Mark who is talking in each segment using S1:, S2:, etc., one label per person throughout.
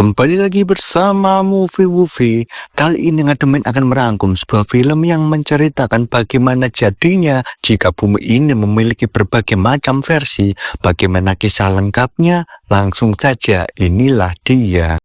S1: Kembali lagi bersama Movie Movie. Kali ini Ngademin akan merangkum sebuah film yang menceritakan bagaimana jadinya jika bumi ini memiliki berbagai macam versi. Bagaimana kisah lengkapnya? Langsung saja, inilah dia.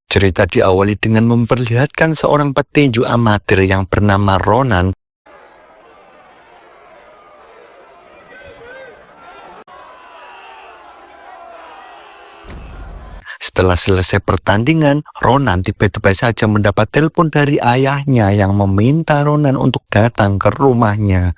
S1: Cerita diawali dengan memperlihatkan seorang petinju amatir yang bernama Ronan. Setelah selesai pertandingan, Ronan tiba-tiba saja mendapat telepon dari ayahnya yang meminta Ronan untuk datang ke rumahnya.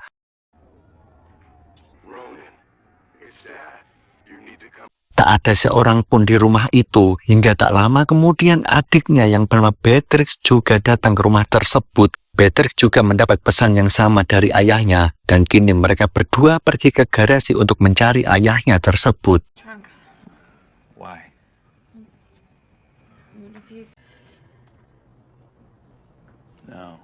S1: Tak ada seorang pun di rumah itu, hingga tak lama kemudian adiknya yang bernama Beatrix juga datang ke rumah tersebut. Beatrix juga mendapat pesan yang sama dari ayahnya, dan kini mereka berdua pergi ke garasi untuk mencari ayahnya tersebut.
S2: Why? No.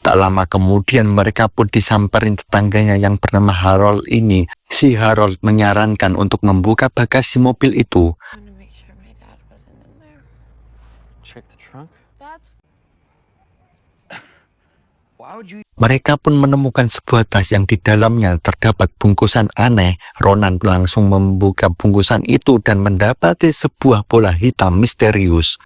S1: Tak lama kemudian mereka pun disamperin tetangganya yang bernama Harold ini. Si Harold menyarankan untuk membuka bagasi mobil itu.
S2: Check the trunk? Why would you?
S1: Mereka pun menemukan sebuah tas yang di dalamnya terdapat bungkusan aneh. Ronan langsung membuka bungkusan itu dan mendapati sebuah bola hitam misterius.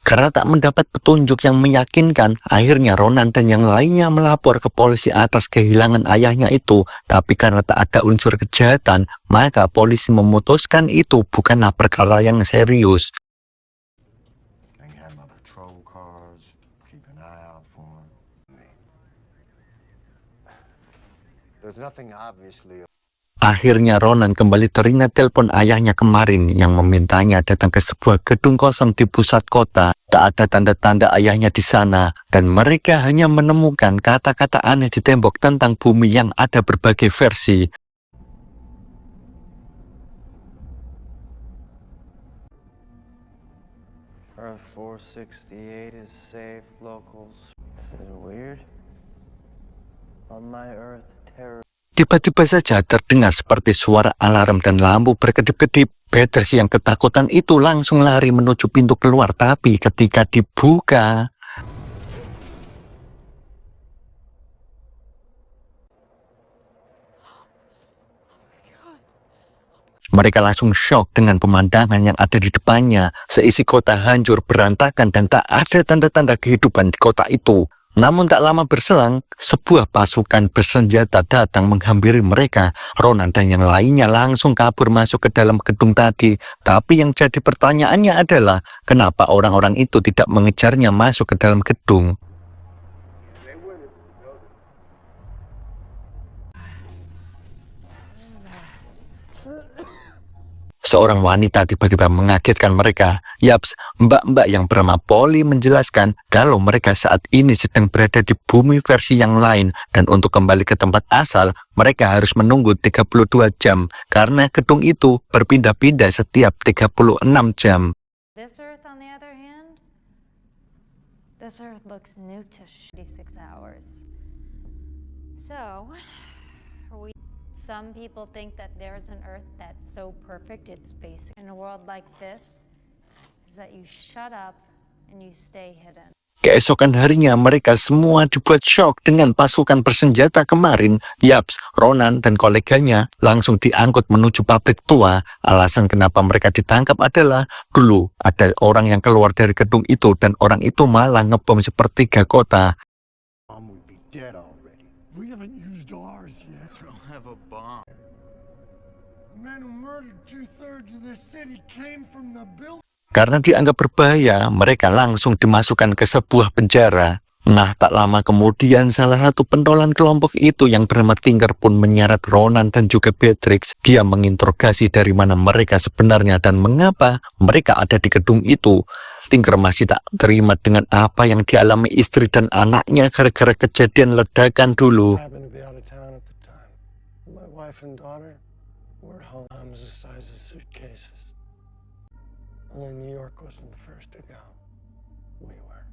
S1: Karena tak mendapat petunjuk yang meyakinkan, akhirnya Ronan dan yang lainnya melapor ke polisi atas kehilangan ayahnya itu. Tapi karena tak ada unsur kejahatan, maka polisi memutuskan itu bukanlah perkara yang serius. Akhirnya Ronan kembali teringat telepon ayahnya kemarin yang memintanya datang ke sebuah gedung kosong di pusat kota. Tak ada tanda-tanda ayahnya di sana, dan mereka hanya menemukan kata-kata aneh di tembok tentang bumi yang ada berbagai versi.
S2: Earth 468 is safe, locals. This is weird. On my Earth, terror.
S1: Tiba-tiba saja terdengar seperti suara alarm dan lampu berkedip-kedip. Beatrix yang ketakutan itu langsung lari menuju pintu keluar, tapi ketika dibuka, mereka langsung shock dengan pemandangan yang ada di depannya. Seisi kota hancur berantakan dan tak ada tanda-tanda kehidupan di kota itu. Namun tak lama berselang, sebuah pasukan bersenjata datang menghampiri mereka. Ronan dan yang lainnya langsung kabur masuk ke dalam gedung tadi. Tapi yang jadi pertanyaannya adalah, kenapa orang-orang itu tidak mengejarnya masuk ke dalam gedung? Seorang wanita tiba-tiba mengagetkan mereka. Yaps, mbak-mbak yang bernama Polly menjelaskan kalau mereka saat ini sedang berada di bumi versi yang lain, dan untuk kembali ke tempat asal, mereka harus menunggu 32 jam karena gedung itu berpindah-pindah setiap 36 jam.
S3: This Earth, on the other hand, this Earth looks new to 36 hours. So, some people think that there's an Earth that's so perfect it's basic. In a world like this, is that you shut up and you stay hidden.
S1: Keesokan harinya mereka semua dibuat shock dengan pasukan bersenjata kemarin. Yaps, Ronan dan koleganya langsung diangkut menuju pabrik tua. Alasan kenapa mereka ditangkap adalah dulu ada orang yang keluar dari gedung itu dan orang itu malah ngebom sepertiga kota. Karena dianggap berbahaya, mereka langsung dimasukkan ke sebuah penjara. Nah, tak lama kemudian salah satu pentolan kelompok itu yang bernama Tinker pun menyeret Ronan dan juga Beatrix. Dia menginterogasi dari mana mereka sebenarnya dan mengapa mereka ada di gedung itu. Tinker masih tak terima dengan apa yang dialami istri dan anaknya gara-gara kejadian ledakan dulu.
S4: I happened to be out of town at the time. My wife and daughter were at home. Arms the size of suitcases. Only New York wasn't the first to go. We were.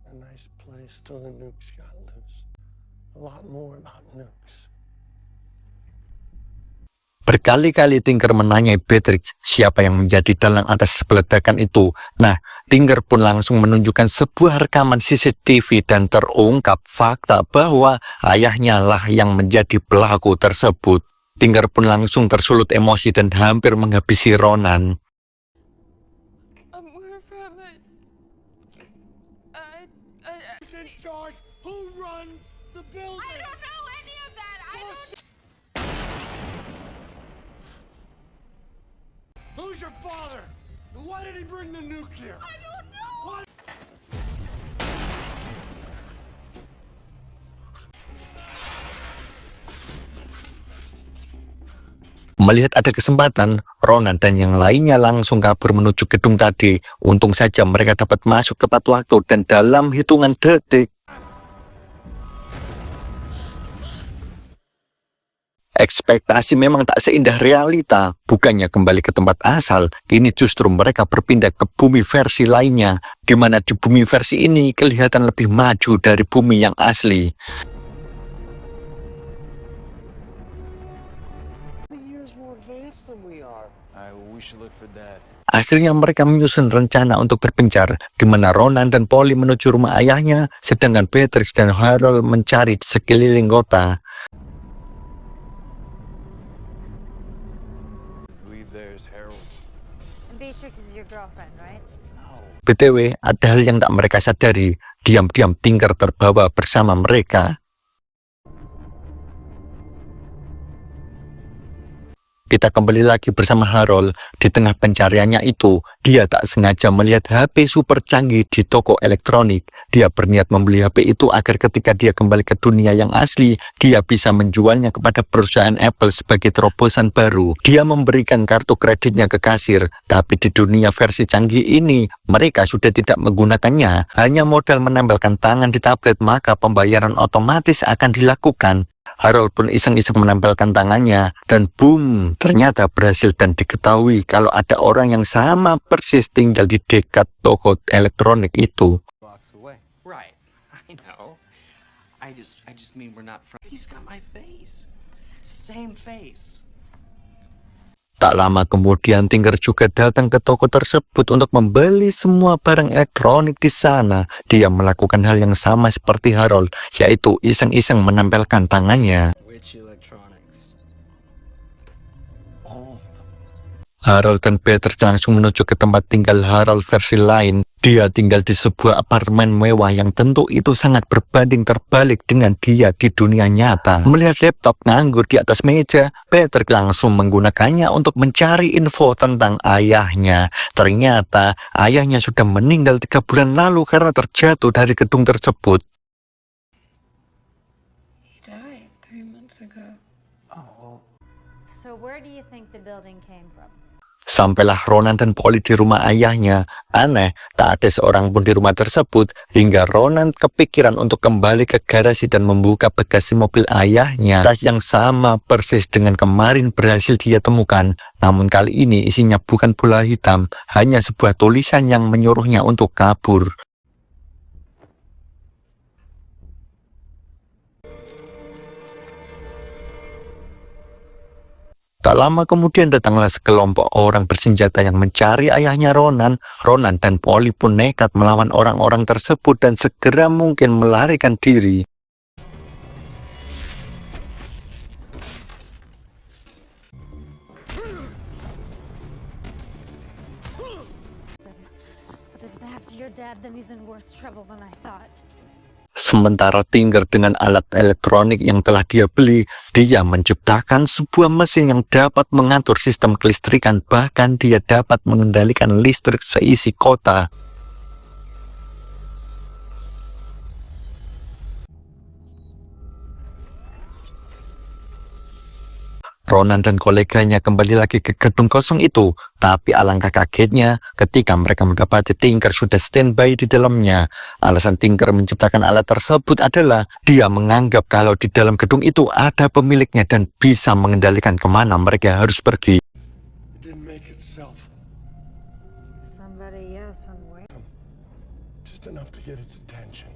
S4: A nice place till the nukes got loose. A lot more about nukes.
S1: Berkali-kali Tinker menanyai Beatrix siapa yang menjadi dalang atas peledakan itu. Nah, Tinker pun langsung menunjukkan sebuah rekaman CCTV dan terungkap fakta bahwa ayahnya lah yang menjadi pelaku tersebut. Tinker pun langsung tersulut emosi dan hampir menghabisi Ronan.
S5: Where from it?
S4: In charge? Who runs the building?
S5: I don't know any of that. I don't.
S4: Who's your father? And why did he bring the nuke here?
S5: I don't know.
S1: Melihat ada kesempatan, Ronan dan yang lainnya langsung kabur menuju gedung tadi. Untung saja mereka dapat masuk tepat waktu dan dalam hitungan detik. Ekspektasi memang tak seindah realita. Bukannya kembali ke tempat asal, kini justru mereka berpindah ke bumi versi lainnya, di mana di bumi versi ini kelihatan lebih maju dari bumi yang asli.
S2: Years more advanced than we are. We should look for Dad.
S1: Akhirnya mereka menyusun rencana untuk berpencar, di mana Ronan dan Polly menuju rumah ayahnya, sedangkan Beatrix dan Harold mencari di sekeliling kota.
S2: There's Harold.
S3: Beatrix is your girlfriend, right?
S1: BTW, ada hal yang tak mereka sadari. Diam-diam Tinker terbawa bersama mereka. Kita kembali lagi bersama Harold. Di tengah pencariannya itu, dia tak sengaja melihat HP super canggih di toko elektronik. Dia berniat membeli HP itu agar ketika dia kembali ke dunia yang asli, dia bisa menjualnya kepada perusahaan Apple sebagai terobosan baru. Dia memberikan kartu kreditnya ke kasir, tapi di dunia versi canggih ini, mereka sudah tidak menggunakannya. Hanya modal menempelkan tangan di tablet, maka pembayaran otomatis akan dilakukan. Harold pun iseng-iseng menempelkan tangannya, dan boom, ternyata berhasil dan diketahui kalau ada orang yang sama persis tinggal di dekat toko elektronik itu.
S6: Blocks away. Right. I know. I just mean we're not from. He's got my face. Same face.
S1: Tak lama kemudian Tinker juga datang ke toko tersebut untuk membeli semua barang elektronik di sana. Dia melakukan hal yang sama seperti Harold, yaitu iseng-iseng menempelkan tangannya.
S6: Which electronics?
S4: All of them.
S1: Harold dan Beatrix langsung menuju ke tempat tinggal Harold versi lain. Dia tinggal di sebuah apartemen mewah yang tentu itu sangat berbanding terbalik dengan dia di dunia nyata. Melihat laptop nganggur di atas meja, Beatrix langsung menggunakannya untuk mencari info tentang ayahnya. Ternyata ayahnya sudah meninggal 3 bulan lalu karena terjatuh dari gedung tersebut.
S5: He died 3 months ago.
S3: So where do you think the building came from?
S1: Sampailah Ronan dan Polly di rumah ayahnya. Aneh, tak ada seorang pun di rumah tersebut, hingga Ronan kepikiran untuk kembali ke garasi dan membuka bagasi mobil ayahnya. Tas yang sama persis dengan kemarin berhasil dia temukan. Namun kali ini isinya bukan bola hitam, hanya sebuah tulisan yang menyuruhnya untuk kabur. Tak lama kemudian datanglah sekelompok orang bersenjata yang mencari ayahnya Ronan. Ronan dan Polly pun nekat melawan orang-orang tersebut dan segera mungkin melarikan diri.
S3: But if after your dad, then he's in worse trouble than I thought.
S1: Sementara Tinker dengan alat elektronik yang telah dia beli, dia menciptakan sebuah mesin yang dapat mengatur sistem kelistrikan, bahkan dia dapat mengendalikan listrik seisi kota. Ronan dan koleganya kembali lagi ke gedung kosong itu, tapi alangkah kagetnya ketika mereka mendapati Tinker sudah standby di dalamnya. Alasan Tinker menciptakan alat tersebut adalah dia menganggap kalau di dalam gedung itu ada pemiliknya dan bisa mengendalikan kemana mereka harus pergi.
S4: It didn't make itself.
S3: Somebody, yeah, somewhere.
S4: Just enough to get its attention.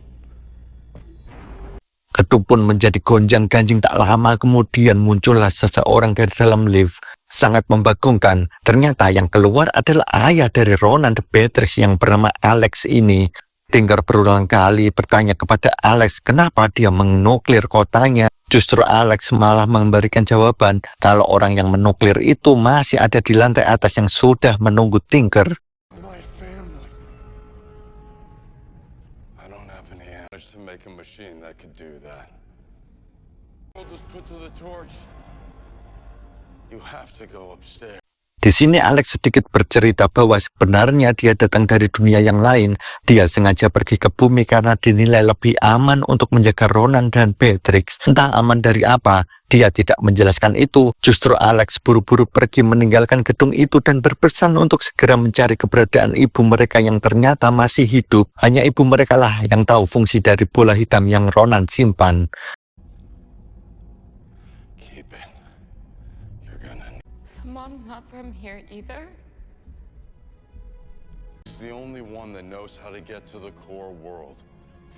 S1: Gedung pun menjadi gonjang-ganjing. Tak lama kemudian muncullah seseorang dari dalam lift. Sangat membagongkan. Ternyata yang keluar adalah ayah dari Ronan the Beatrix yang bernama Alex ini. Tinker berulang kali bertanya kepada Alex kenapa dia menuklir kotanya. Justru Alex malah memberikan jawaban kalau orang yang menuklir itu masih ada di lantai atas yang sudah menunggu Tinker.
S4: My family. I don't have any managed to make a machine that could do that. We'll just put to the torch. You have to go upstairs.
S1: Di sini Alex sedikit bercerita bahwa sebenarnya dia datang dari dunia yang lain. Dia sengaja pergi ke bumi karena dinilai lebih aman untuk menjaga Ronan dan Beatrix. Entah aman dari apa, dia tidak menjelaskan itu. Justru Alex buru-buru pergi meninggalkan gedung itu dan berpesan untuk segera mencari keberadaan ibu mereka yang ternyata masih hidup. Hanya ibu mereka lah yang tahu fungsi dari bola hitam yang Ronan simpan.
S4: Keep it. You're gonna.
S5: So mom's not from here either?
S4: She's the only one that knows how to get to the core world.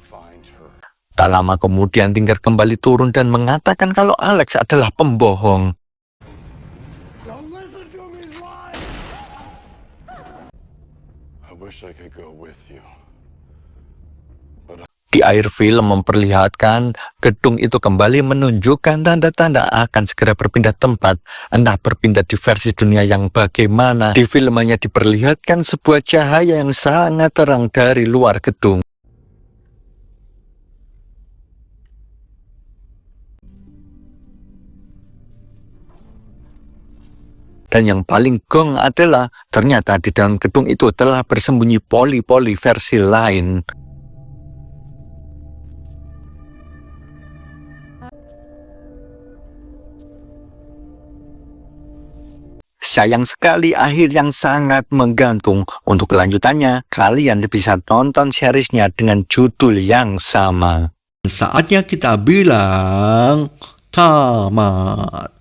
S4: Find her.
S1: Tak lama kemudian Tinker kembali turun dan mengatakan kalau Alex adalah pembohong.
S4: Don't listen to me, he's lying. I wish I could go with you.
S1: Di akhir film memperlihatkan gedung itu kembali menunjukkan tanda-tanda akan segera berpindah tempat. Entah berpindah di versi dunia yang bagaimana. Di film hanya diperlihatkan sebuah cahaya yang sangat terang dari luar gedung. Dan yang paling gong adalah ternyata di dalam gedung itu telah bersembunyi poli-poli versi lain. Sayang sekali akhir yang sangat menggantung. Untuk kelanjutannya, kalian bisa nonton seriesnya dengan judul yang sama. Saatnya kita bilang tamat.